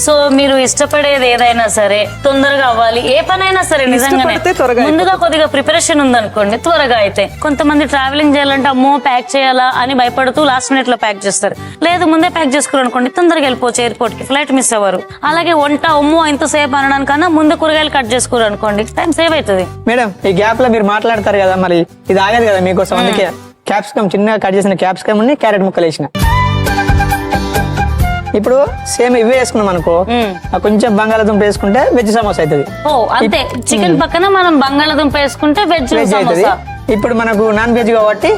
So మీరు ఇష్టపడేది ఏదైనా సరే తొందరగా అవ్వాలి, ఏ పనైనా సరే నిజంగానే ముందుగా కొద్దిగా ప్రిపరేషన్ ఉందనుకోండి త్వరగా అయితే. కొంతమంది ట్రావెలింగ్ చేయాలంటే అమ్మో ప్యాక్ చేయాలా అని భయపడుతూ లాస్ట్ మినిట్ లో ప్యాక్ చేస్తారు. లేదు ముందే ప్యాక్ చేసుకోరు అనుకోండి తొందరగా వెళ్ళిపోవచ్చు ఎయిర్పోర్ట్ కి, ఫ్లైట్ మిస్ అవ్వరు. అలాగే వంట అమ్మో ఇంతసేపు అనడానికన్నా ముందు కూరగాయలు కట్ చేసుకోరు అనుకోండి టైం సేవ్ అవుతుంది. మేడం ఈ గ్యాప్ లో మీరు మాట్లాడతారు కదా, మరి ఇది ఆగదు కదా మీకోసం. అందుకే క్యాప్సికమ్ చిన్నగా కట్ చేసిన క్యాప్సికమ్ ని క్యారెట్ ముక్కలు వేసిన. ఇప్పుడు సేమ్ ఇవే వేసుకున్నాం అనుకో, కొంచెం బంగాళాదుంప వేసుకుంటే వెజ్ సమోసా అవుతుంది. ఓ అంతే, చికెన్ పక్కన మనం బంగాళాదుంప వేసుకుంటే వెజ్ అవుతుంది. ఇప్పుడు మనకు నాన్ వెజ్ కాబట్టి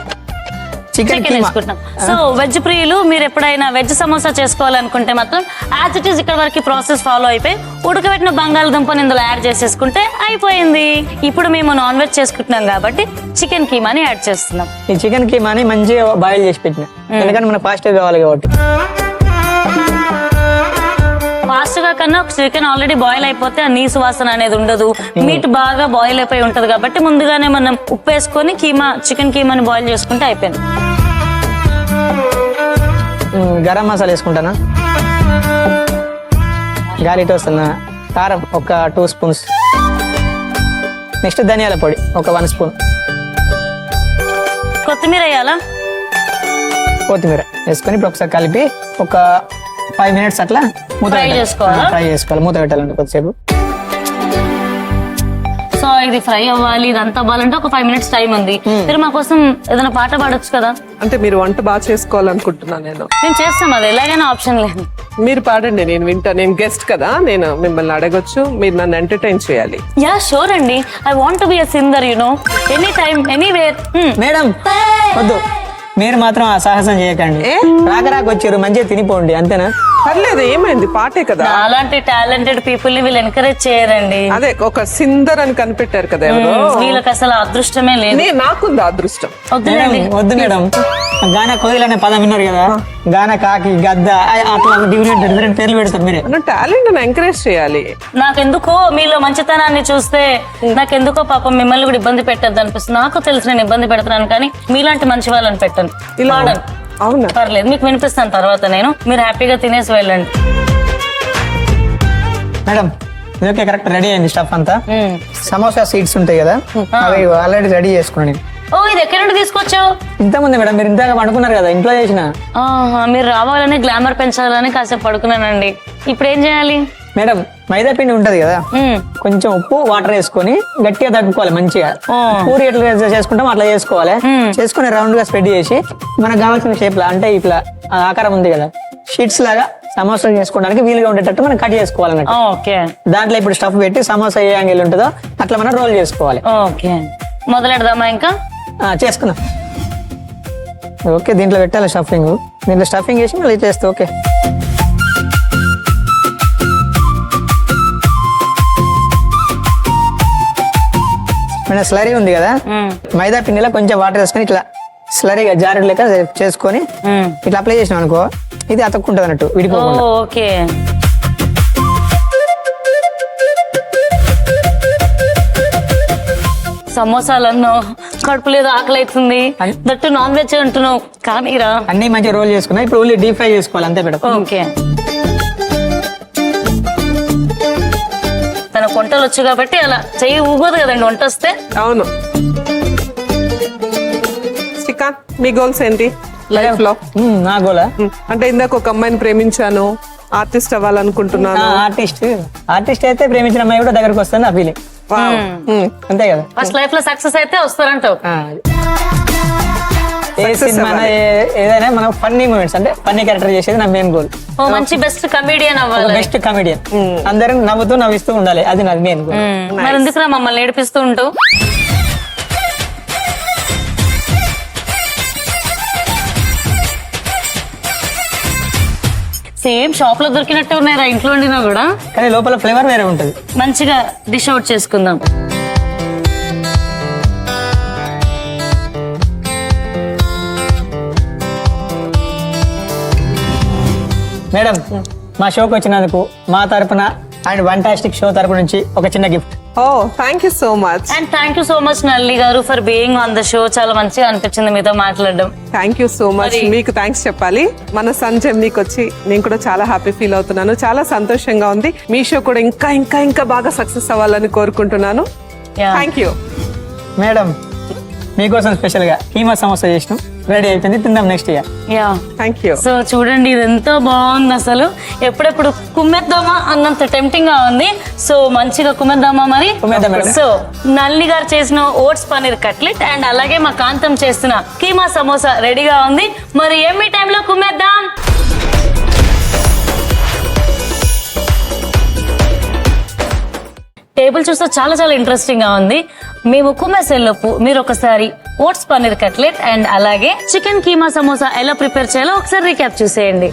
చికెన్ వేసుకుంటాం. సో వెజ్ ప్రియులు మీరు ఎప్పుడైనా వెజ్ సమోసా చేసుకోవాలనుకుంటే మాత్రం యాజ్ ఇట్ ఈస్ ఇక్కడ వరకు ప్రాసెస్ ఫాలో అయిపోయి ఉడకబెట్టిన బంగాళదుంపని ఇందులో యాడ్ చేసేసుకుంటే అయిపోయింది. ఇప్పుడు మేము నాన్ వెజ్ చేసుకుంటున్నాం కాబట్టి చికెన్ కీమాని యాడ్ చేస్తున్నాం. ఈ చికెన్ కీమాని మంచిగా బాయిల్ చేసి పెట్టిన, ఎందుకంటే మనకు ఫాస్ట్ కావాలి కాబట్టి. ఫాస్ట్ గా కన్నా చికెన్ ఆల్రెడీ బాయిల్ అయిపోతే ఆ నీసు వాసన అనేది ఉండదు, మీట్ బాగా బాయిల్ అయిపోయి ఉంటది కాబట్టి ముందుగానే మనం ఉప్పు వేసుకొని చికెన్ కీమాని బాయిల్ చేసుకుంటే అయిపోయింది. గరం మసాలా వేసుకుంటానా, గాలిట్ వస్తున్నా, కారం ఒక 2 స్పూన్స్, నెక్స్ట్ ధనియాల పొడి ఒక 1 స్పూన్, కొత్తిమీర వేయాలా, కొత్తిమీర వేసుకొని ఇప్పుడు ఒకసారి కలిపి ఒక 5 మినిట్స్ అట్లా ఫ్రై చేసుకోవాలి. మూత పెట్టాలంటే కొద్దిసేపు. సో ఇది ఫ్రై అవ్వాలి, ఇదంతా అవ్వాలంటే ఒక 5 మినిట్స్ టైం ఉంది. మీరు మా కోసం ఏదైనా పాట పాడొచ్చు కదా. అంటే మీరు వంట బాగా చేసుకోవాలనుకుంటున్నాను నేను చేస్తాం, అది ఎలాగైనా ఆప్షన్ లేదు. మీరు పాడండి, నేను వింటా. నేను గెస్ట్ కదా, నేను మిమ్మల్ని అడగొచ్చు, మీరు నన్ను ఎంటర్టైన్ చేయాలి. యా షూర్ అండి, I want to be a singer you know, any time anywhere. Madam వద్దు, మీరు మాత్రం ఆ సాహసం చేయకండి. రాక వచ్చారు, మంచిగా తినిపోండి అంతేనా. పర్లేదు, ఏమైంది, పాటే కదా. అలాంటి టాలెంటెడ్ పీపుల్ ని వీళ్ళు ఎంకరేజ్ చేయరండి. అదే ఒక సిందర్ అని కనిపెట్టారు కదా ఎవరో, వీళ్ళకి అసలు అదృష్టమే లేదు. నాకుంది అదృష్టం. వద్దు మేడం, గానా కోయిల్ అనే పదం విన్నారు కదా, గానా కాకి గద్ద అట్లా డిఫరెంట్ పేర్లు పెడతారు. మీరే టాలెంట్ ఎంకరేజ్ చేయాలి. నాకెందుకో మీలో మంచితనాన్ని చూస్తే నాకెందుకో పాపం మిమ్మల్ని కూడా ఇబ్బంది పెట్టద్దు అనిపిస్తుంది. నాకు తెలిసి నేను ఇబ్బంది పెడుతున్నాను కానీ మీలాంటి మంచి వాళ్ళని పెట్టను. ఇలా అవునా, పర్లేదు, మీకు వినిపిస్తాను తర్వాత నేను, మీరు హ్యాపీగా తినేసి వెళ్ళండి. మేడం ఓకే, కరెక్ట్ రెడీ అయింది స్టఫ్ అంతా. సమోసా సీడ్స్ ఉంటాయి కదా, అవి ఆల్రెడీ రెడీ చేసుకున్నాను నేను. ఓ ఇది ఎక్కడి నుండి తీసుకొచ్చావు? ఇంతకుముందు మేడం, మీరు ఇంతగా పడుకున్నారు కదా, ఇంట్లో చేసిన. మీరు రావాలని గ్లామర్ పెంచాలని కాసేపు పడుకున్నానండి. ఇప్పుడు ఏం చేయాలి మేడం? మైదా పిండి ఉంటది కదా, కొంచెం ఉప్పు వాటర్ వేసుకొని గట్టిగా తడుపుకోవాలి మంచిగా. పూరి ఎట్లా చేసుకుంటాం అట్లా చేసుకోవాలి. చేసుకుని రౌండ్ గా స్ప్రెడ్ చేసి మనకు కావాల్సిన షేప్ లా, అంటే ఇట్లా ఆకారం ఉంది కదా, షీట్స్ లాగా సమోసా చేసుకోవడానికి వీలుగా ఉండేటట్టు మనం కట్ చేసుకోవాలన్నట్టు. దాంట్లో ఇప్పుడు స్టఫ్ పెట్టి సమోసా ఏ యాంగిల్ ఉంటుందో అట్లా మనం రోల్ చేసుకోవాలి. ఓకే, మొదలెడదామా? ఇంకా చేసుకుందాం. ఓకే, దీంట్లో పెట్టాలి స్టఫింగ్. దీంట్లో స్టఫింగ్ వేసి మళ్ళీ చేస్తే ఓకే. మన స్లరీ ఉంది కదా, మైదా పిండిలో కొంచెం వాటర్ వేసుకొని ఇట్లా స్లరీగా జారెడ్ లెక్క చేసుకొని ఇట్లా అప్లై చేసినాం అనుకో, ఇది అతక్కుంటది అన్నట్టు విడిపోకుండా. ఓకే, సమోసాలన్నో కడుపు లేదు, ఆకలి అవుతుంది, దట్టు నాన్ వెజ్ అంటున్నావు కానీ రా అన్ని మంచిగా రోల్ చేసుకున్నా. ఇప్పుడు ఓన్లీ డీప్ ఫ్రై చేసుకోవాలి అంతే మేడం. ఓకే, తన వంటలు వచ్చు కాబట్టి అలా చెయ్యి ఊగోదు కదండి వంట వస్తే. అవును. శ్రీకాంత్, మీ గోల్స్ ఏంటి లైఫ్ లో? నా గోలా అంటే ఇందాక ఒక అమ్మాయిని ప్రేమించాను, ఆర్టిస్ట్ అవ్వాలనుకుంటున్నాను. ఆర్టిస్ట్ అయితే ప్రేమించిన అమ్మాయి కూడా దగ్గరకు వస్తుంది నా ఫీలింగ్. అంతే కదా, ఫస్ట్ లైఫ్ లో సక్సెస్ అయితే వస్తారంటావు. ఏ సినిమా ఏదైనా మనం ఫన్నీ మూమెంట్స్ అంటే ఫన్నీ క్యారెక్టర్ చేసేది నా మెయిన్ గోల్. మంచి బెస్ట్ కమెడియన్ అవ్వాలి. బెస్ట్ కమెడియన్, అందరం నవ్విస్తూ ఉండాలి, అది నాది మెయిన్ గోల్. మరి ఎందుకురా మమ్మల్ని ఏడిపిస్తూ ఉంటావు? సేమ్ షాప్ లో దొరికినట్టే ఉన్నాయిరా ఇంట్లో వండినా కూడా, కానీ లోపల ఫ్లేవర్ వేరే ఉంటది. మంచిగా డిష్ అవుట్ చేసుకుందాం. మేడం మా షోకి వచ్చినందుకు మా తరపున అండ్ ఫంటాస్టిక్ షో తరపు నుంచి ఒక చిన్న gift. Oh thank you so much. And thank you so much Nalli గారు for being on the show. చాలా మంచిగా అనిపించింది మీతో మాట్లాడడం. Thank you so much. మీకు థ్యాంక్స్ చెప్పాలి. మన సన్ జెమ్నీకి వచ్చి నేను కూడా చాలా హ్యాపీ ఫీల్ అవుతున్నాను. చాలా సంతోషంగా ఉంది. మీ షో కూడా ఇంకా ఇంకా ఇంకా బాగా సక్సెస్ అవ్వాలని కోరుకుంటున్నాను. Thank you madam. మీకోసం స్పెషల్ గా కీమా సమోసా చేసినాం, రెడీ అయిపోయింది, తిందాం next year. Yeah thank you. So చూడండి ఇది ఎంతో బాగుంది అసలు. ఎప్పుడెప్పుడు కుమ్మేద్దామా అన్నంత టెంప్టింగ్ గా ఉంది. సో మంచిగా కుమ్మేద్దామా మరి. కుమ్మేద్దాం మేడం. సో నల్లి గారు చేసిన ఓట్స్ పన్నీర్ కట్లెట్ అండ్ అలాగే మా కాంతం చేస్తున్న కీమా సమోసా రెడీగా ఉంది. మరి ఏమి టైంలో కుమ్మేద్దాం. టేబుల్ చూస్తే చాలా చాలా ఇంట్రెస్టింగ్ గా ఉంది. మేము కుమ్మేసేలోపు మీరు ఒకసారి ఓట్స్ పన్నీర్ కట్లెట్ అండ్ అలాగే చికెన్ కీమా సమోసా ఎలా ప్రిపేర్ చేయాలో ఒకసారి రీక్యాప్ చూసేయండి.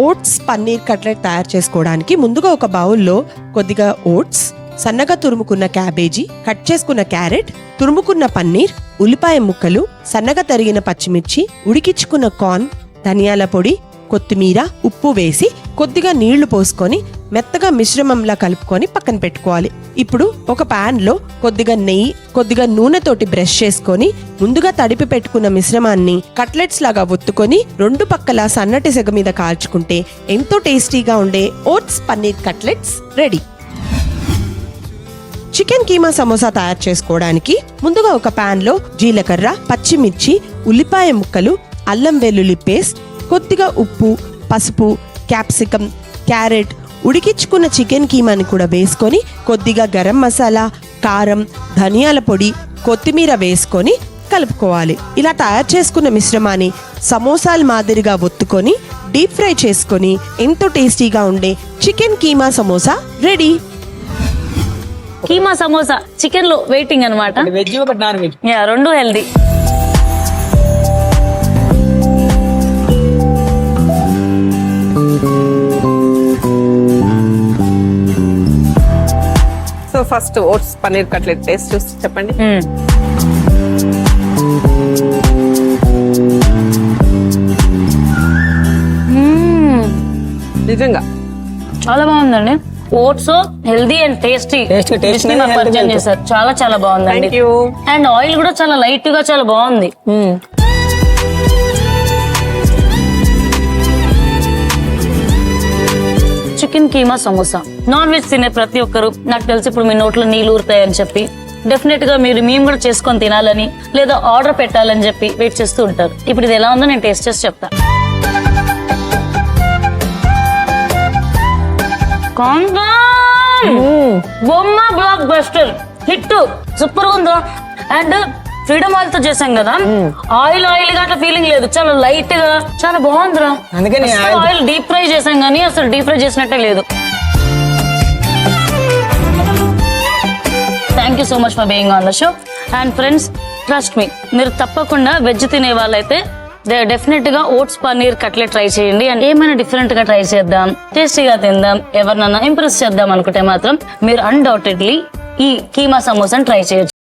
ఓట్స్ పన్నీర్ కట్లెట్ తయారు చేసుకోవడానికి ముందుగా ఒక బౌల్లో కొద్దిగా ఓట్స్, సన్నగా తురుముకున్న క్యాబేజీ, కట్ చేసుకున్న క్యారెట్, తురుముకున్న పన్నీర్, ఉల్లిపాయ ముక్కలు, సన్నగా తరిగిన పచ్చిమిర్చి, ఉడికించుకున్న కార్న్, ధనియాల పొడి, కొత్తిమీర, ఉప్పు వేసి కొద్దిగా నీళ్లు పోసుకొని మెత్తగా మిశ్రమంలా కలుపుకొని పక్కన పెట్టుకోవాలి. ఇప్పుడు ఒక పాన్ లో కొద్దిగా నెయ్యి, కొద్దిగా నూనెతోటి బ్రష్ చేసుకొని ముందుగా తడిపి పెట్టుకున్న మిశ్రమాన్ని కట్లెట్స్ లాగా ఒత్తుకొని రెండు పక్కల సన్నటి సెగ మీద కాల్చుకుంటే ఎంతో టేస్టీగా ఉండే oats paneer cutlets ready. Chicken keema samosa తయారు చేసుకోవడానికి ముందుగా ఒక పాన్ లో జీలకర్ర, పచ్చిమిర్చి, ఉల్లిపాయ ముక్కలు, అల్లం వెల్లుల్లి పేస్ట్, కొద్దిగా ఉప్పు, పసుపు, క్యాప్సికం, క్యారెట్, ఉడికించుకున్న చికెన్ కీమాని కూడా వేసుకొని కొద్దిగా గరం మసాలా, కారం, ధనియాల పొడి, కొత్తిమీర వేసుకొని కలుపుకోవాలి. ఇలా తయారు చేసుకున్న మిశ్రమాన్ని సమోసాల మాదిరిగా ఒత్తుకొని డీప్ ఫ్రై చేసుకొని ఎంతో టేస్టీగా ఉండే chicken keema samosa ready. Keema samosa chicken లో వెయిటింగ్ అనమాట. వెజ్ ఒకటి నాన్ వెజ్. యా, రెండు healthy. So first oats paneer cutlet taste చూసి చెప్పండి. నిజంగా చాలా బాగుందండి. ఓట్స్ హెల్దీ అండ్ టేస్టీ పరిచయం చేశారు. చాలా చాలా బాగుందండి. Thank you. అండ్ ఆయిల్ కూడా చాలా లైట్ గా చాలా బాగుంది. Chicken keema samosa non veg తినే ప్రతి ఒక్కరు నాకు తెలిసి ఇప్పుడు మీ నోట్లో నీళ్లు ఊరుతాయని చెప్పి డెఫినెట్ గా మేము కూడా చేసుకొని తినాలని లేదా ఆర్డర్ పెట్టాలని చెప్పి వెయిట్ చేస్తూ ఉంటారు. ఇప్పుడు ఇది ఎలా ఉందో నేను టేస్ట్ చేసి చెప్తా. బొమ్మ బ్లాక్ బస్టర్ హిట్, సూపర్ గా ఉందో. అండ్ ఫ్రీడమ్ ఆయిల్ తో చేసాం కదా, ఆయిల్ ఆయిల్ గా అట్లా ఫీలింగ్ లేదు, చాలా లైట్ గా చాలా బాగుందిరా. అందుకని ఆయిల్ డీప్ ఫ్రై చేసాం కానీ అసలు డీప్ ఫ్రై చేసినట్టే లేదు. Thank you so much for being on the show. And friends, trust me, మీరు తప్పకుండా వెజ్ తినే వాళ్ళైతే డెఫినెట్ గా ఓట్స్ పన్నీర్ కట్లెట్ ట్రై చేయండి. అండ్ ఏమైనా డిఫరెంట్ గా ట్రై చేద్దాం, టేస్టీగా తిందాం, ఎవరినన్నా ఇంప్రెస్ చేద్దాం అనుకుంటే మాత్రం మీరు అన్డౌటెడ్లీ ఈ కీమా సమోసాని ట్రై చేయొచ్చు.